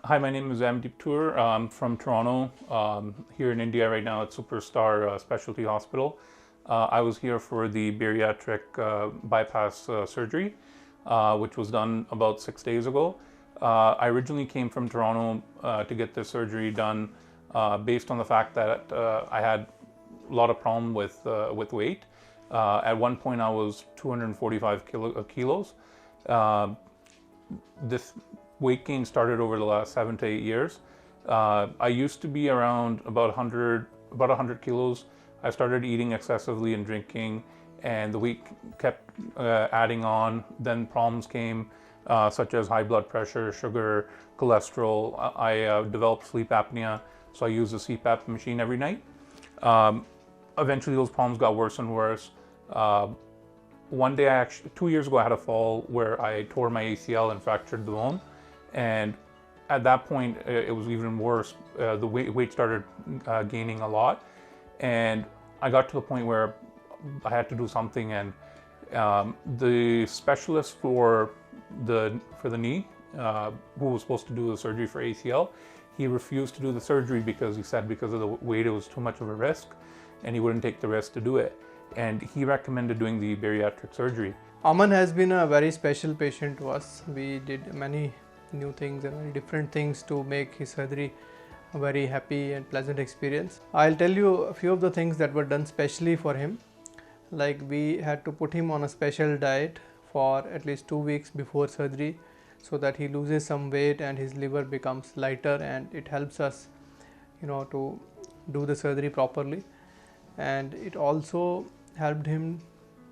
Hi, my name is Amandeep Tour. I'm from Toronto, here in India right now at Superstar Specialty Hospital. I was here for the bariatric bypass surgery, which was done about 6 days ago. I originally came from Toronto to get this surgery done based on the fact that I had a lot of problem with weight. At one point, I was 245 kilos. This weight gain started over the last 7 to 8 years. I used to be around about 100 kilos. I started eating excessively and drinking, and the weight kept adding on. Then problems came, such as high blood pressure, sugar, cholesterol. I developed sleep apnea, so I used a CPAP machine every night. Eventually, those problems got worse and worse. One day, 2 years ago, I had a fall where I tore my ACL and fractured the bone. And at that point, it was even worse. The weight started gaining a lot. And I got to the point where I had to do something. And the specialist for the knee, who was supposed to do the surgery for ACL, he refused to do the surgery because he said because of the weight, it was too much of a risk, and he wouldn't take the risk to do it. And he recommended doing the bariatric surgery. Aman has been a very special patient to us. We did many new things and very different things to make his surgery a very happy and pleasant experience. I'll tell you a few of the things that were done specially for him. Like, we had to put him on a special diet for at least 2 weeks before surgery so that he loses some weight and his liver becomes lighter, and it helps us, to do the surgery properly. And it also helped him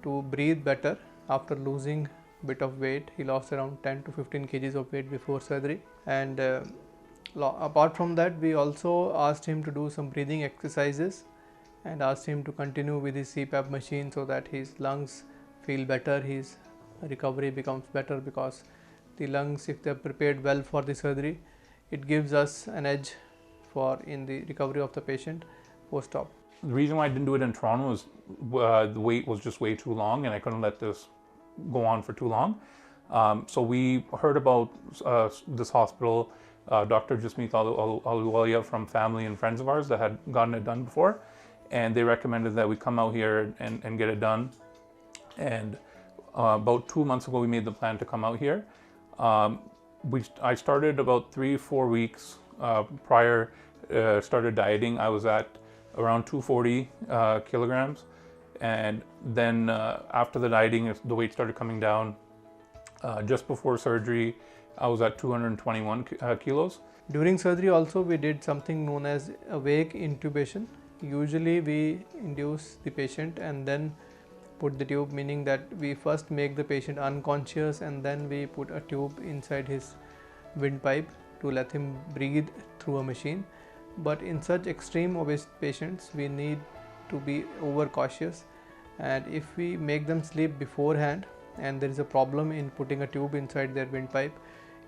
to breathe better after losing bit of weight. He lost around 10 to 15 kgs of weight before surgery. And apart from that, we also asked him to do some breathing exercises and asked him to continue with his CPAP machine so that his lungs feel better, his recovery becomes better, because the lungs, if they're prepared well for the surgery, it gives us an edge in the recovery of the patient post-op. The reason why I didn't do it in Toronto is the wait was just way too long, and I couldn't let this go on for too long. So we heard about this hospital, Dr. Jasmeet Ahluwalia, from family and friends of ours that had gotten it done before, and they recommended that we come out here and get it done. And about 2 months ago, we made the plan to come out here. I started about 3-4 weeks prior, started dieting. I was at around 240 kilograms, and then after the dieting, the weight started coming down. Just before surgery, I was at 221 kilos. During surgery also, we did something known as awake intubation. Usually we induce the patient and then put the tube, meaning that we first make the patient unconscious and then we put a tube inside his windpipe to let him breathe through a machine. But in such extreme obese patients, we need to be overcautious, and if we make them sleep beforehand and there is a problem in putting a tube inside their windpipe,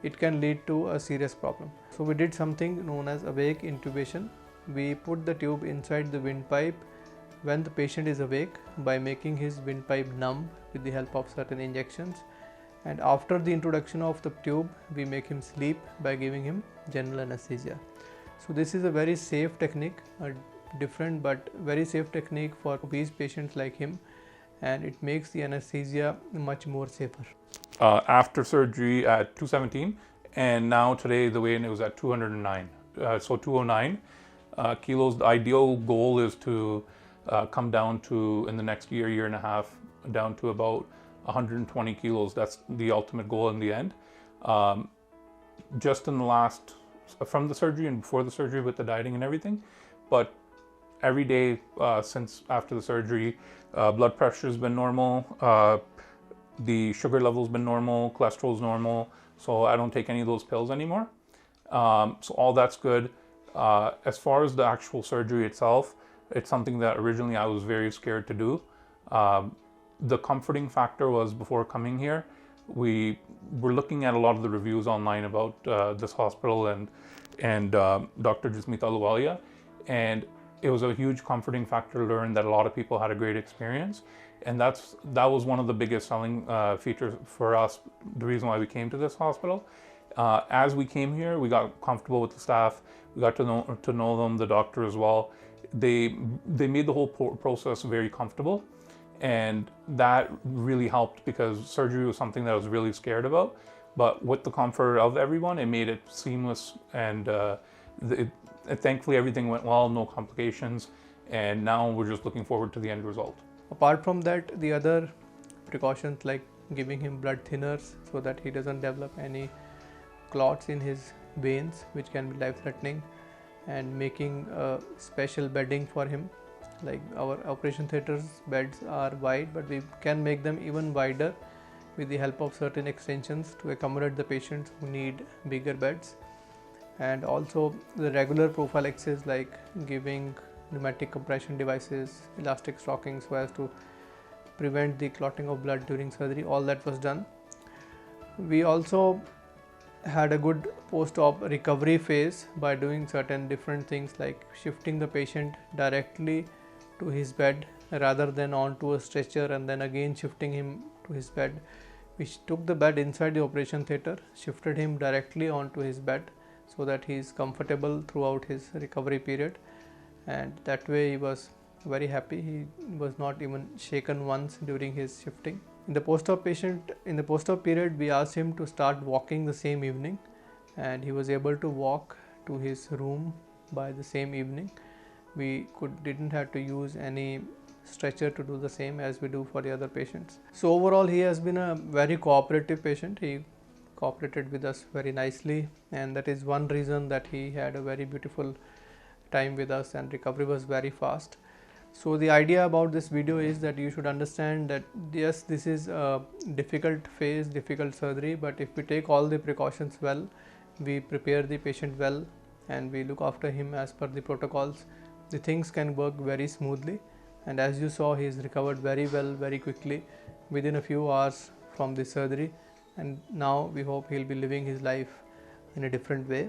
it can lead to a serious problem. So we did something known as awake intubation. We put the tube inside the windpipe when the patient is awake by making his windpipe numb with the help of certain injections, and after the introduction of the tube, we make him sleep by giving him general anesthesia. So this is a very safe technique, a different but very safe technique for obese patients like him, and it makes the anesthesia much more safer. After surgery at 217, and now today the weight was at 209. So 209 kilos. The ideal goal is to come down to, in the next year and a half, down to about 120 kilos. That's the ultimate goal in the end. Just in the last, from the surgery and before the surgery with the dieting and everything, but every day since after the surgery, blood pressure has been normal, the sugar level's been normal, cholesterol's normal, so I don't take any of those pills anymore. So all that's good. As far as the actual surgery itself, it's something that originally I was very scared to do. The comforting factor was, before coming here, we were looking at a lot of the reviews online about this hospital and Dr. Jasmeet Ahluwalia, and it was a huge comforting factor to learn that a lot of people had a great experience, and that was one of the biggest selling features for us. The reason why we came to this hospital, As we came here, we got comfortable with the staff. We got to know them, the doctor as well. They made the whole process very comfortable, and that really helped because surgery was something that I was really scared about. But with the comfort of everyone, it made it seamless, and thankfully everything went well, no complications, and now we're just looking forward to the end result. Apart from that, the other precautions like giving him blood thinners so that he doesn't develop any clots in his veins which can be life-threatening, and making special bedding for him. Like our operation theaters beds are wide, but we can make them even wider with the help of certain extensions to accommodate the patients who need bigger beds. And also the regular prophylaxis like giving pneumatic compression devices, elastic stockings so as to prevent the clotting of blood during surgery, all that was done. We also had a good post-op recovery phase by doing certain different things like shifting the patient directly to his bed rather than onto a stretcher and then again shifting him to his bed. We took the bed inside the operation theatre, shifted him directly onto his bed so that he is comfortable throughout his recovery period, and that way he was very happy. He was not even shaken once during his shifting. In the post-op period, we asked him to start walking the same evening, and he was able to walk to his room by the same evening. We didn't have to use any stretcher to do the same as we do for the other patients. So overall, he has been a very cooperative patient. He cooperated with us very nicely, and that is one reason that he had a very beautiful time with us and recovery was very fast. So the idea about this video is that you should understand that yes, this is a difficult phase, difficult surgery, but if we take all the precautions well, we prepare the patient well and we look after him as per the protocols, the things can work very smoothly. And as you saw, he is recovered very well, very quickly within a few hours from the surgery, and now we hope he'll be living his life in a different way.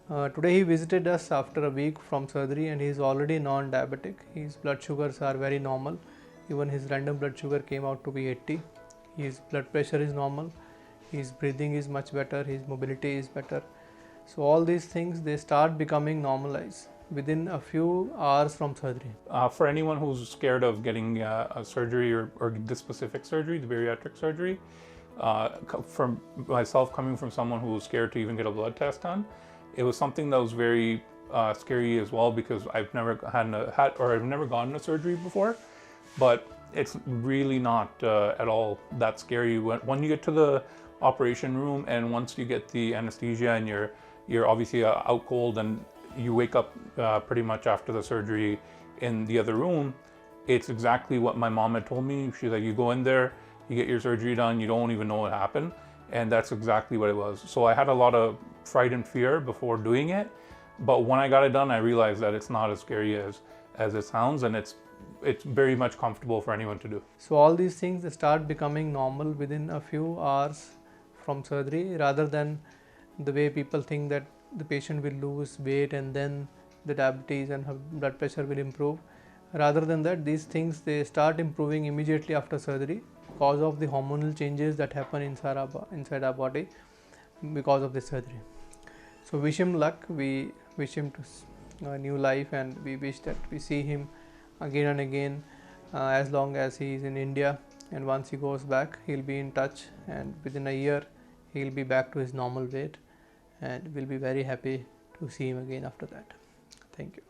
Today he visited us after a week from surgery, and he is already non-diabetic. His blood sugars are very normal. Even his random blood sugar came out to be 80. His blood pressure is normal. His breathing is much better. His mobility is better. So all these things, they start becoming normalized within a few hours from surgery. For anyone who's scared of getting a surgery or this specific surgery, the bariatric surgery, from myself coming from someone who was scared to even get a blood test done, it was something that was very scary as well because I've never I've never gotten a surgery before, but it's really not at all that scary when you get to the operation room, and once you get the anesthesia and you're obviously out cold and you wake up pretty much after the surgery in the other room. It's exactly what my mom had told me. She's like, you go in there, you get your surgery done, you don't even know what happened. And that's exactly what it was. So I had a lot of fright and fear before doing it, but when I got it done, I realized that it's not as scary as it sounds, and it's very much comfortable for anyone to do. So all these things start becoming normal within a few hours from surgery, rather than the way people think that the patient will lose weight and then the diabetes and her blood pressure will improve. Rather than that, these things, they start improving immediately after surgery because of the hormonal changes that happen inside our body because of this surgery. So wish him luck. We wish him to a new life, and we wish that we see him again and again as long as he is in India, and once he goes back, he'll be in touch, and within a year he'll be back to his normal weight, and we'll be very happy to see him again after that. Thank you.